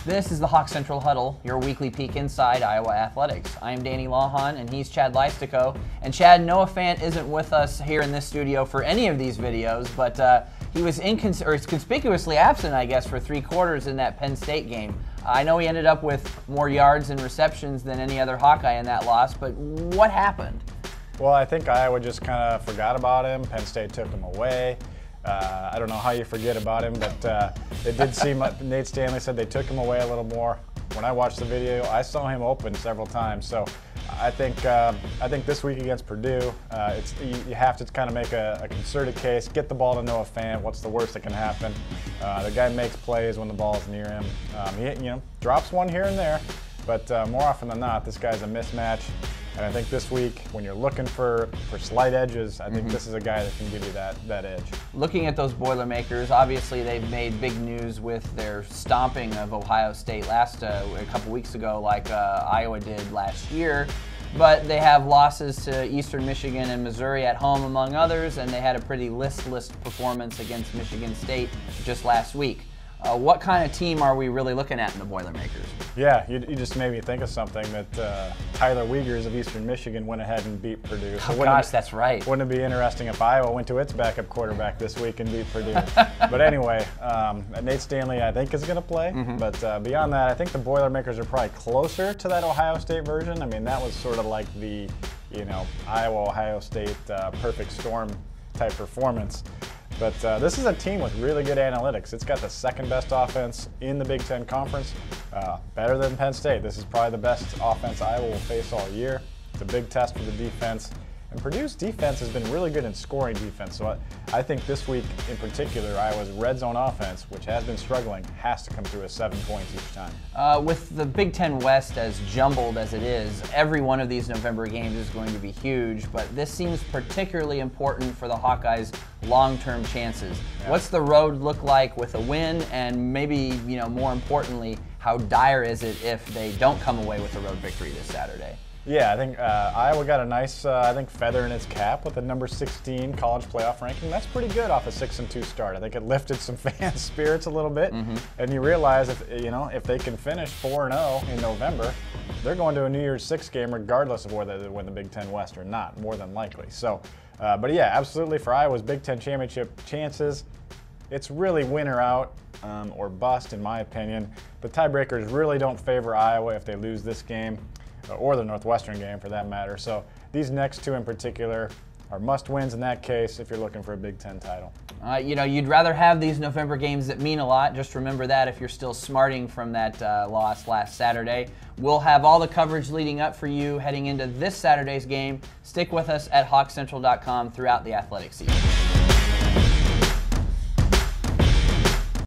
This is the Hawk Central Huddle, your weekly peek inside Iowa athletics. I'm Danny Lawhon, and he's Chad Leistikow. And Chad, Noah Fant isn't with us here in this studio for any of these videos, but he was conspicuously absent, I guess, for 3 quarters in that Penn State game. I know he ended up with more yards and receptions than any other Hawkeye in that loss, but what happened? Well, I think Iowa just kind of forgot about him. Penn State took him away. I don't know how you forget about him, but it did seem like Nate Stanley said they took him away a little more. When I watched the video, I saw him open several times. So I think this week against Purdue, you have to kind of make a concerted case, get the ball to Noah Fant. What's the worst that can happen? The guy makes plays when the ball is near him. He drops one here and there, but more often than not, this guy's a mismatch. And I think this week, when you're looking for slight edges, I think this is a guy that can give you that edge. Looking at those Boilermakers, obviously they've made big news with their stomping of Ohio State a couple weeks ago, like Iowa did last year. But they have losses to Eastern Michigan and Missouri at home, among others, and they had a pretty listless performance against Michigan State just last week. What kind of team are we really looking at in the Boilermakers? Yeah, you just made me think of something that Tyler Wiegers of Eastern Michigan went ahead and beat Purdue. So gosh, that's right. Wouldn't it be interesting if Iowa went to its backup quarterback this week and beat Purdue? But anyway, Nate Stanley I think is going to play. But beyond that, I think the Boilermakers are probably closer to that Ohio State version. I mean, that was sort of like the Iowa-Ohio State perfect storm type performance. But this is a team with really good analytics. It's got the second best offense in the Big Ten Conference, better than Penn State. This is probably the best offense Iowa will face all year. It's a big test for the defense. And Purdue's defense has been really good in scoring defense. So I think this week in particular, Iowa's red zone offense, which has been struggling, has to come through with 7 points each time. With the Big Ten West as jumbled as it is, every one of these November games is going to be huge, but this seems particularly important for the Hawkeyes' long-term chances. Yeah. What's the road look like with a win, and maybe, more importantly, how dire is it if they don't come away with a road victory this Saturday? Yeah, I think Iowa got a nice, feather in its cap with the number 16 college playoff ranking. That's pretty good off a 6-2 start. I think it lifted some fans' spirits a little bit, and you realize if they can finish 4-0 in November, they're going to a New Year's Six game regardless of whether they win the Big Ten West or not, more than likely. So, but yeah, absolutely for Iowa's Big Ten championship chances, it's really win or out or bust in my opinion. The tiebreakers really don't favor Iowa if they lose this game, or the Northwestern game for that matter. So these next 2 in particular are must-wins in that case if you're looking for a Big Ten title. You'd rather have these November games that mean a lot. Just remember that if you're still smarting from that loss last Saturday. We'll have all the coverage leading up for you heading into this Saturday's game. Stick with us at hawkcentral.com throughout the athletic season.